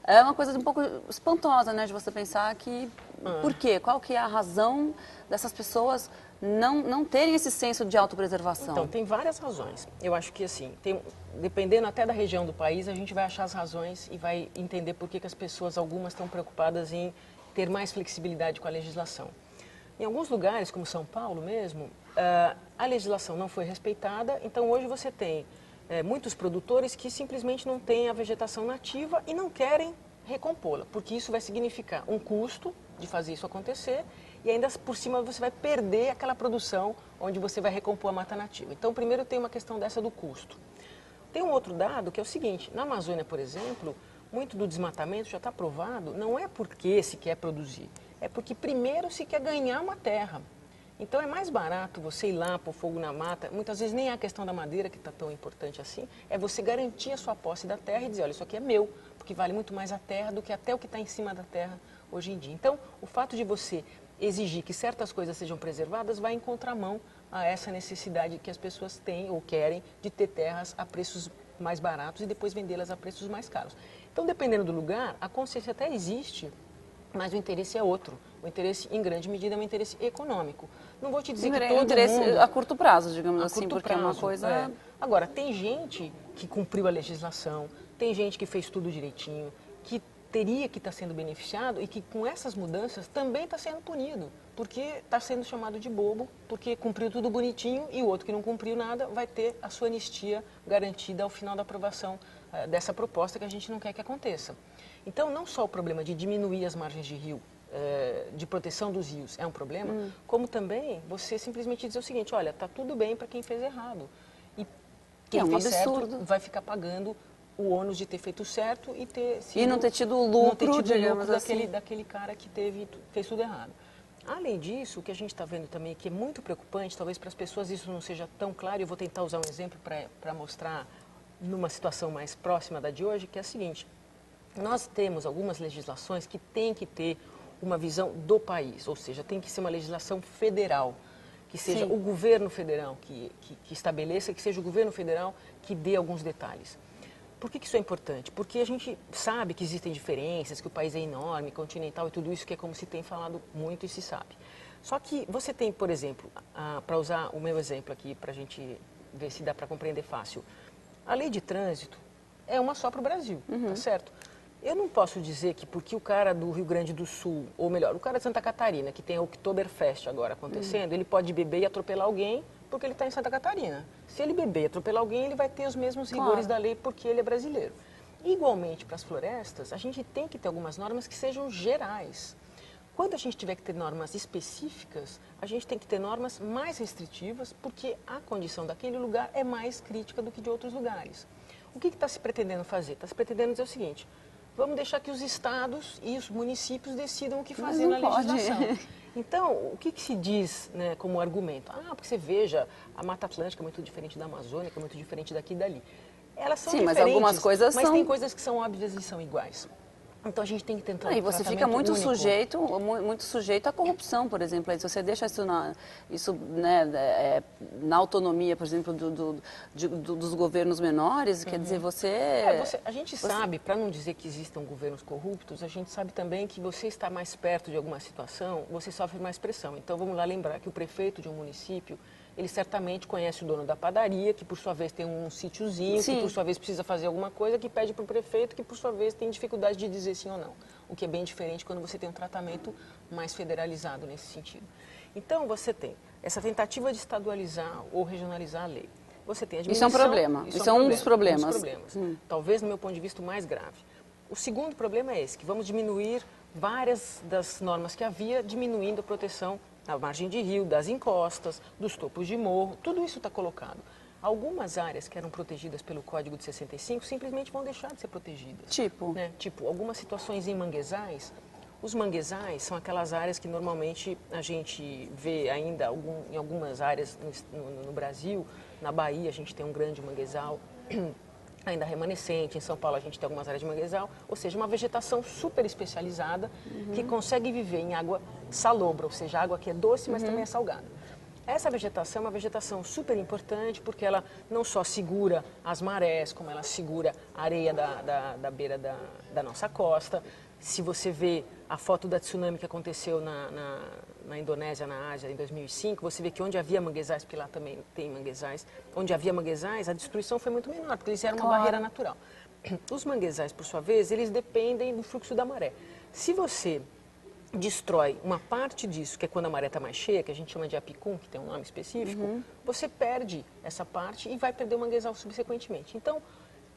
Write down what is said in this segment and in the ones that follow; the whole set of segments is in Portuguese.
é uma coisa um pouco espantosa, né, de você pensar que, por quê? Qual que é a razão dessas pessoas não terem esse senso de autopreservação? Então, tem várias razões. Eu acho que, assim, dependendo até da região do país, a gente vai achar as razões e vai entender por que as pessoas, algumas, estão preocupadas em ter mais flexibilidade com a legislação. Em alguns lugares, como São Paulo mesmo, a legislação não foi respeitada, então hoje você tem muitos produtores que simplesmente não têm a vegetação nativa e não querem recompô-la, porque isso vai significar um custo de fazer isso acontecer e ainda por cima você vai perder aquela produção onde você vai recompor a mata nativa. Então, primeiro tem uma questão dessa do custo. Tem um outro dado que é o seguinte, na Amazônia, por exemplo, muito do desmatamento já está provado, não é porque se quer produzir, é porque primeiro se quer ganhar uma terra. Então é mais barato você ir lá, pôr fogo na mata, muitas vezes nem é a questão da madeira que está tão importante assim, é você garantir a sua posse da terra e dizer, olha, isso aqui é meu, porque vale muito mais a terra do que até o que está em cima da terra hoje em dia. Então, o fato de você exigir que certas coisas sejam preservadas vai em contramão a essa necessidade que as pessoas têm ou querem de ter terras a preços mais baratos e depois vendê-las a preços mais caros. Então, dependendo do lugar, a consciência até existe, mas o interesse é outro. O interesse, em grande medida, é um interesse econômico. Não vou te dizer que todo interesse mundo... a curto prazo, digamos A assim, curto porque é uma prazo, coisa... Agora, tem gente que cumpriu a legislação, tem gente que fez tudo direitinho, que teria que estar sendo beneficiado e que com essas mudanças também está sendo punido, porque está sendo chamado de bobo, porque cumpriu tudo bonitinho e o outro que não cumpriu nada vai ter a sua anistia garantida ao final da aprovação dessa proposta que a gente não quer que aconteça. Então, não só o problema de diminuir as margens de rio, de proteção dos rios é um problema, como também você simplesmente dizer o seguinte, olha, está tudo bem para quem fez errado. E quem fez certo vai ficar pagando o ônus de ter feito certo e ter sido, e não ter tido o lucro, digamos assim, assim, daquele cara que fez tudo errado. Além disso, o que a gente está vendo também, que é muito preocupante, talvez para as pessoas isso não seja tão claro, eu vou tentar usar um exemplo para mostrar numa situação mais próxima da de hoje, que é a seguinte, nós temos algumas legislações que têm que ter uma visão do país, ou seja, tem que ser uma legislação federal, que seja o governo federal que estabeleça, que seja o governo federal que dê alguns detalhes. Por que isso é importante? Porque a gente sabe que existem diferenças, que o país é enorme, continental e tudo isso que é como se tem falado muito e se sabe. Só que você tem, por exemplo, para usar o meu exemplo aqui, para a gente ver se dá para compreender fácil, a lei de trânsito é uma só para o Brasil, tá certo? Eu não posso dizer que porque o cara do Rio Grande do Sul, ou melhor, o cara de Santa Catarina, que tem a Oktoberfest agora acontecendo, ele pode beber e atropelar alguém porque ele está em Santa Catarina. Se ele beber e atropelar alguém, ele vai ter os mesmos rigores da lei porque ele é brasileiro. Igualmente, para as florestas, a gente tem que ter algumas normas que sejam gerais. Quando a gente tiver que ter normas específicas, a gente tem que ter normas mais restritivas porque a condição daquele lugar é mais crítica do que de outros lugares. O que está se pretendendo fazer? Está se pretendendo dizer o seguinte, vamos deixar que os estados e os municípios decidam o que fazer na legislação. Então, o que se diz, né, como argumento? Porque você veja, a Mata Atlântica é muito diferente da Amazônia, que é muito diferente daqui e dali. Elas são diferentes, mas algumas coisas mas tem coisas que são óbvias e são iguais. Então a gente tem que tentar e você fica muito sujeito à corrupção, por exemplo. Aí, se você deixa isso na autonomia, por exemplo, dos governos menores, quer dizer, a gente sabe, para não dizer que existam governos corruptos, a gente sabe também que você está mais perto de alguma situação, você sofre mais pressão. Então vamos lá lembrar que o prefeito de um município, ele certamente conhece o dono da padaria, que por sua vez tem um sítiozinho, que por sua vez precisa fazer alguma coisa, que pede para o prefeito, que por sua vez tem dificuldade de dizer sim ou não. O que é bem diferente quando você tem um tratamento mais federalizado nesse sentido. Então você tem essa tentativa de estadualizar ou regionalizar a lei. Você tem a diminuição... Isso é um problema, isso é um dos problemas. Talvez, no meu ponto de vista, o mais grave. O segundo problema é esse, que vamos diminuir várias das normas que havia, diminuindo a proteção da margem de rio, das encostas, dos topos de morro, tudo isso está colocado. Algumas áreas que eram protegidas pelo Código de 65 simplesmente vão deixar de ser protegidas. Tipo, algumas situações em manguezais. Os manguezais são aquelas áreas que normalmente a gente vê ainda em algumas áreas no Brasil. Na Bahia a gente tem um grande manguezal ainda remanescente, em São Paulo a gente tem algumas áreas de manguezal, ou seja, uma vegetação super especializada que consegue viver em água salobra, ou seja, água que é doce, mas também é salgada. Essa vegetação é uma vegetação super importante porque ela não só segura as marés, como ela segura a areia da beira da nossa costa. Se você vê a foto da tsunami que aconteceu na Indonésia, na Ásia, em 2005, você vê que onde havia manguezais, porque lá também tem manguezais, onde havia manguezais, a destruição foi muito menor, porque eles eram uma barreira natural. Os manguezais, por sua vez, eles dependem do fluxo da maré. Se você destrói uma parte disso, que é quando a maré está mais cheia, que a gente chama de apicum, que tem um nome específico, você perde essa parte e vai perder o manguezal subsequentemente. Então,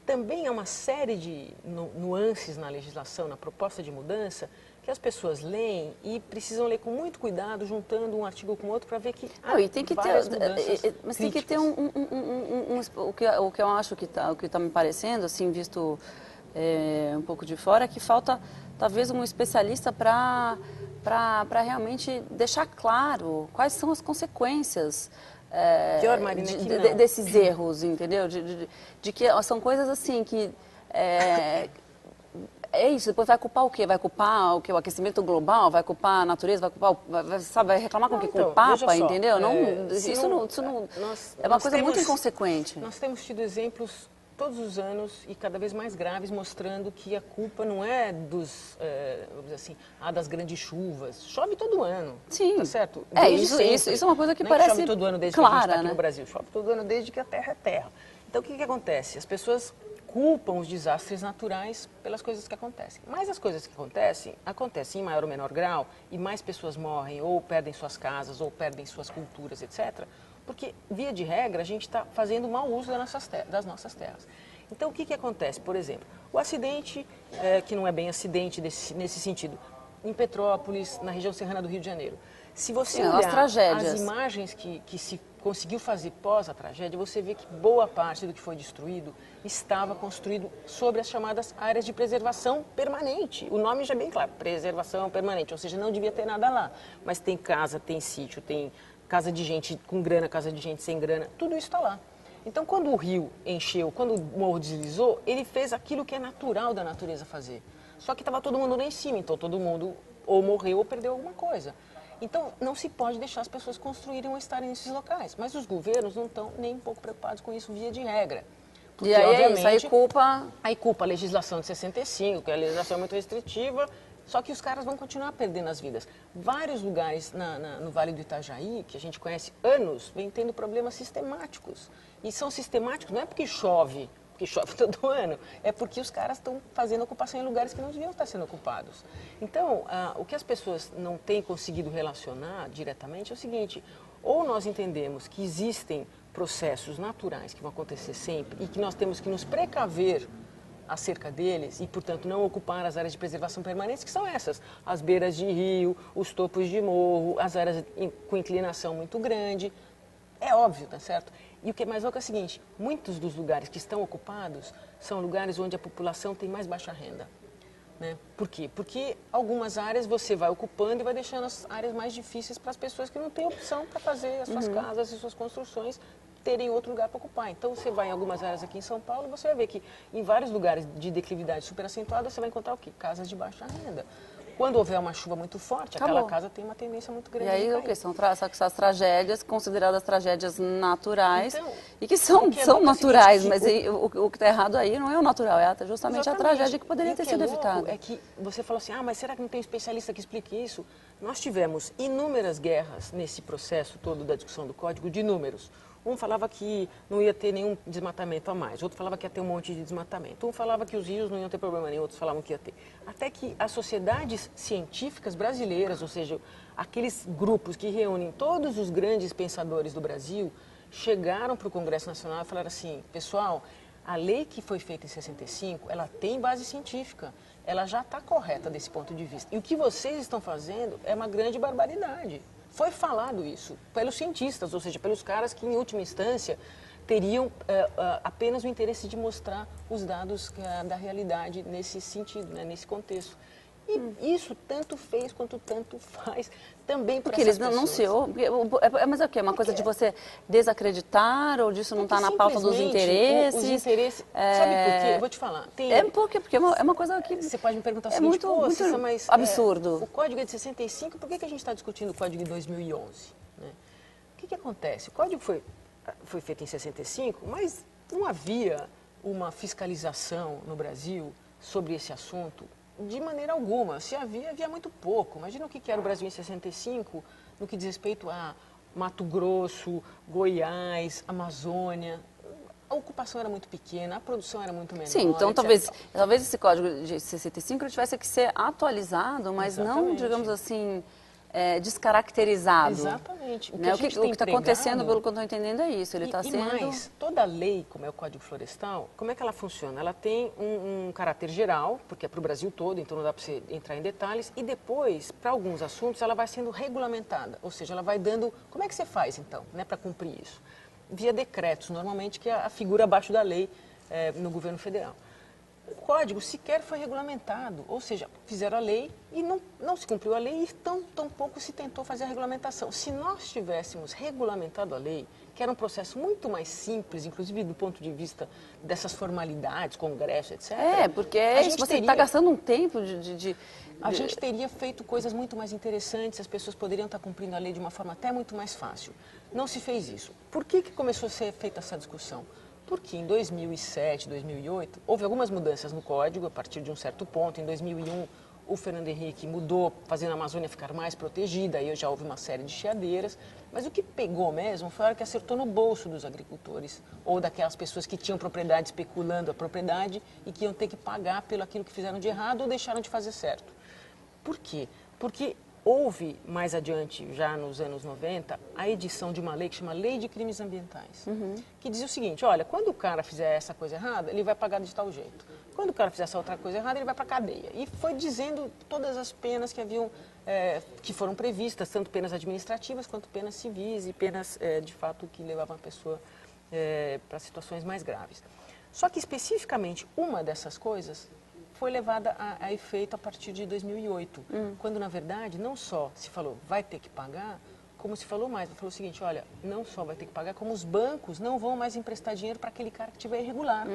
também há uma série de nuances na legislação, na proposta de mudança, que as pessoas leem e precisam ler com muito cuidado, juntando um artigo com outro para ver que há e tem que várias ter, mudanças mas tem que ter o que eu acho que está me parecendo, assim, visto um pouco de fora, que falta talvez um especialista para realmente deixar claro quais são as consequências Pior, Marina, que desses erros, entendeu? De que são coisas assim que... É isso, depois vai culpar o quê? Vai culpar o aquecimento global? Vai culpar a natureza? Vai culpar, vai reclamar com o quê? Com o Papa, entendeu? Isso não é uma coisa muito inconsequente. Nós temos tido exemplos todos os anos e cada vez mais graves, mostrando que a culpa não é vamos dizer assim, das grandes chuvas. Chove todo ano. Sim. Tá certo? Isso é uma coisa que não parece chove todo ano desde clara, que a gente está aqui né? no Brasil. Chove todo ano desde que a terra é terra. Então, o que acontece? As pessoas culpam os desastres naturais pelas coisas que acontecem. Mas as coisas que acontecem em maior ou menor grau, e mais pessoas morrem, ou perdem suas casas, ou perdem suas culturas, etc., porque, via de regra, a gente está fazendo mau uso das nossas terras. Então, o que acontece? Por exemplo, o acidente, que não é bem acidente nesse sentido, em Petrópolis, na região serrana do Rio de Janeiro. Se você olhar as imagens que se conseguiu fazer pós a tragédia, você vê que boa parte do que foi destruído estava construído sobre as chamadas áreas de preservação permanente. O nome já é bem claro, preservação permanente, ou seja, não devia ter nada lá. Mas tem casa, tem sítio, tem casa de gente com grana, casa de gente sem grana, tudo isso está lá. Então, quando o rio encheu, quando o morro deslizou, ele fez aquilo que é natural da natureza fazer. Só que estava todo mundo lá em cima, então todo mundo ou morreu ou perdeu alguma coisa. Então, não se pode deixar as pessoas construírem ou estarem nesses locais. Mas os governos não estão nem um pouco preocupados com isso, via de regra. Porque, e aí, obviamente, aí culpa a legislação de 65, que a legislação é muito restritiva, só que os caras vão continuar perdendo as vidas. Vários lugares no Vale do Itajaí, que a gente conhece anos, vem tendo problemas sistemáticos. E são sistemáticos não é porque chove todo ano, é porque os caras estão fazendo ocupação em lugares que não deviam estar sendo ocupados. Então, o que as pessoas não têm conseguido relacionar diretamente é o seguinte: ou nós entendemos que existem processos naturais que vão acontecer sempre e que nós temos que nos precaver acerca deles e, portanto, não ocupar as áreas de preservação permanentes, que são essas: as beiras de rio, os topos de morro, as áreas com inclinação muito grande. É óbvio, tá certo? E o que é mais louco é o seguinte: muitos dos lugares que estão ocupados são lugares onde a população tem mais baixa renda. Né? Por quê? Porque algumas áreas você vai ocupando e vai deixando as áreas mais difíceis para as pessoas que não têm opção para fazer as suas casas e suas construções terem outro lugar para ocupar. Então, você vai em algumas áreas aqui em São Paulo, você vai ver que em vários lugares de declividade super acentuada, você vai encontrar o quê? Casas de baixa renda. Quando houver uma chuva muito forte, aquela casa tem uma tendência muito grande de cair. E aí, o que? São essas tragédias consideradas tragédias naturais, então, e que são naturais, mas o que está errado aí não é o natural, é justamente a tragédia que poderia ter sido evitada. É que você falou assim, mas será que não tem um especialista que explique isso? Nós tivemos inúmeras guerras nesse processo todo da discussão do Código, de números. Um falava que não ia ter nenhum desmatamento a mais, outro falava que ia ter um monte de desmatamento, um falava que os rios não iam ter problema nenhum, outros falavam que ia ter. Até que as sociedades científicas brasileiras, ou seja, aqueles grupos que reúnem todos os grandes pensadores do Brasil, chegaram para o Congresso Nacional e falaram assim: pessoal, a lei que foi feita em 65, ela tem base científica, ela já está correta desse ponto de vista. E o que vocês estão fazendo é uma grande barbaridade. Foi falado isso pelos cientistas, ou seja, pelos caras que, em última instância, teriam apenas o interesse de mostrar os dados da realidade nesse sentido, né, nesse contexto. E isso tanto fez quanto tanto faz também para essas pessoas. Porque eles denunciou. Mas é o quê? Uma coisa de você desacreditar ou disso não está na pauta dos interesses? Os interesses. Sabe por quê? Eu vou te falar. Porque é uma coisa que. Você pode me perguntar o seguinte: muito absurdo. O Código é de 65, por que a gente está discutindo o Código de 2011? Né? O que acontece? O código foi feito em 65, mas não havia uma fiscalização no Brasil sobre esse assunto de maneira alguma. Se havia, havia muito pouco. Imagina o que era o Brasil em 65, no que diz respeito a Mato Grosso, Goiás, Amazônia. A ocupação era muito pequena, a produção era muito menor. Sim, então etc. talvez esse código de 65 ele tivesse que ser atualizado, mas não, Exatamente. digamos assim, descaracterizado. Exatamente. Né? O que está acontecendo, pelo que eu estou entendendo, é isso. Ele está sendo... E mais, toda lei, como é o Código Florestal, como é que ela funciona? Ela tem um caráter geral, porque é para o Brasil todo, então não dá para você entrar em detalhes, e depois, para alguns assuntos, ela vai sendo regulamentada, ou seja, ela vai dando... Como é que você faz, então, né, para cumprir isso? Via decretos, normalmente, que é a figura abaixo da lei no governo federal. O código sequer foi regulamentado, ou seja, fizeram a lei e não se cumpriu a lei e tão pouco se tentou fazer a regulamentação. Se nós tivéssemos regulamentado a lei, que era um processo muito mais simples, inclusive do ponto de vista dessas formalidades, congresso, etc. Porque você está gastando um tempo A gente teria feito coisas muito mais interessantes, as pessoas poderiam estar cumprindo a lei de uma forma até muito mais fácil. Não se fez isso. Por que começou a ser feita essa discussão? Porque em 2007, 2008, houve algumas mudanças no código, a partir de um certo ponto. Em 2001, o Fernando Henrique mudou, fazendo a Amazônia ficar mais protegida, aí já houve uma série de chiadeiras. Mas o que pegou mesmo foi a hora que acertou no bolso dos agricultores, ou daquelas pessoas que tinham propriedade, especulando a propriedade, e que iam ter que pagar pelo aquilo que fizeram de errado ou deixaram de fazer certo. Por quê? Porque houve, mais adiante, já nos anos 90, a edição de uma lei que chama Lei de Crimes Ambientais, que dizia o seguinte: olha, quando o cara fizer essa coisa errada, ele vai pagar de tal jeito. Quando o cara fizer essa outra coisa errada, ele vai para a cadeia. E foi dizendo todas as penas que haviam, que foram previstas, tanto penas administrativas quanto penas civis e penas, de fato, que levavam a pessoa para situações mais graves. Só que, especificamente, uma dessas coisas foi levada a efeito a partir de 2008, quando, na verdade, não só se falou vai ter que pagar, como se falou mais, falou o seguinte: olha, não só vai ter que pagar, como os bancos não vão mais emprestar dinheiro para aquele cara que estiver irregular.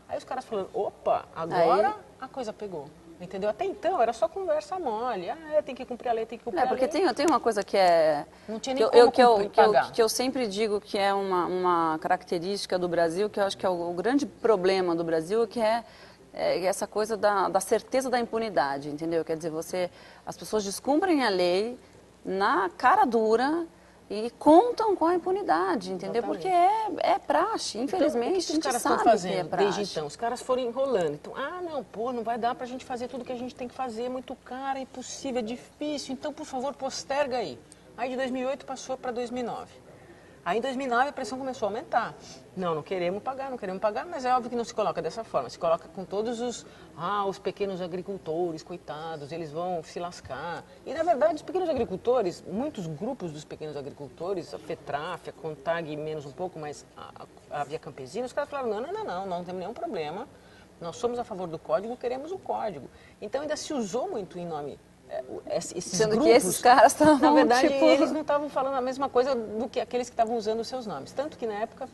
Aí os caras falaram: opa, agora a coisa pegou. Entendeu? Até então era só conversa mole. Tem que cumprir a lei, tem que cumprir a lei. Porque tem uma coisa que é... Não tinha nem como pagar. Que eu sempre digo que é uma característica do Brasil, que eu acho que é o grande problema do Brasil, que é essa coisa da certeza da impunidade, entendeu? Quer dizer, as pessoas descumprem a lei na cara dura e contam com a impunidade, entendeu? Exatamente. Porque é praxe, infelizmente, então, o que os caras estão fazendo desde então? Os caras foram enrolando. Então, não vai dar pra gente fazer tudo que a gente tem que fazer, é muito caro, é impossível, é difícil, então, por favor, posterga aí. Aí de 2008 passou para 2009. Aí em 2009 a pressão começou a aumentar. Não queremos pagar, mas é óbvio que não se coloca dessa forma. Se coloca com todos os pequenos agricultores, coitados, eles vão se lascar. E na verdade os pequenos agricultores, muitos grupos dos pequenos agricultores, a FETRAF, a CONTAG menos um pouco, mas a Via Campesina, os caras falaram: não temos nenhum problema, nós somos a favor do código, queremos o código. Então ainda se usou muito em nome... esses Sendo grupos, que esses caras estavam, na verdade, eles não estavam falando a mesma coisa do que aqueles que estavam usando os seus nomes. Tanto que, na época,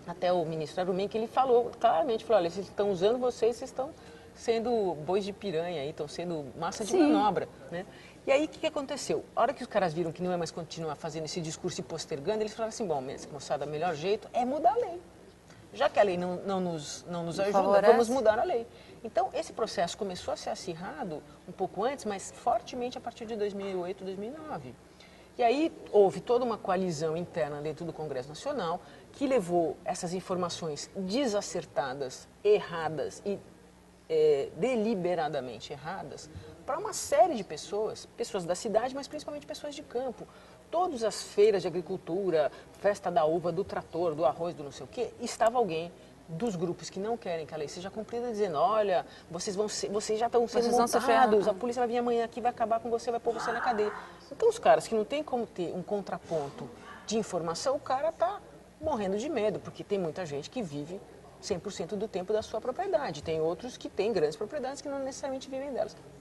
até o ministro Arumin, que ele falou claramente, olha, vocês estão usando vocês estão sendo bois de piranha, estão sendo massa de manobra, né? E aí, o que aconteceu? A hora que os caras viram que não é mais continuar fazendo esse discurso e postergando, eles falaram assim: bom, moçada, o melhor jeito é mudar a lei. Já que a lei não nos ajuda, vamos mudar a lei. Então, esse processo começou a ser acirrado um pouco antes, mas fortemente a partir de 2008, 2009. E aí houve toda uma coalizão interna dentro do Congresso Nacional que levou essas informações desacertadas, erradas e deliberadamente erradas para uma série de pessoas da cidade, mas principalmente pessoas de campo. Todas as feiras de agricultura, festa da uva, do trator, do arroz, do não sei o quê, estava alguém dos grupos que não querem que a lei seja cumprida dizendo: olha, vocês já estão sendo multados, a polícia vai vir amanhã aqui, vai acabar com você, vai pôr você na cadeia. Então os caras que não tem como ter um contraponto de informação, o cara está morrendo de medo, porque tem muita gente que vive 100% do tempo da sua propriedade. Tem outros que têm grandes propriedades que não necessariamente vivem delas.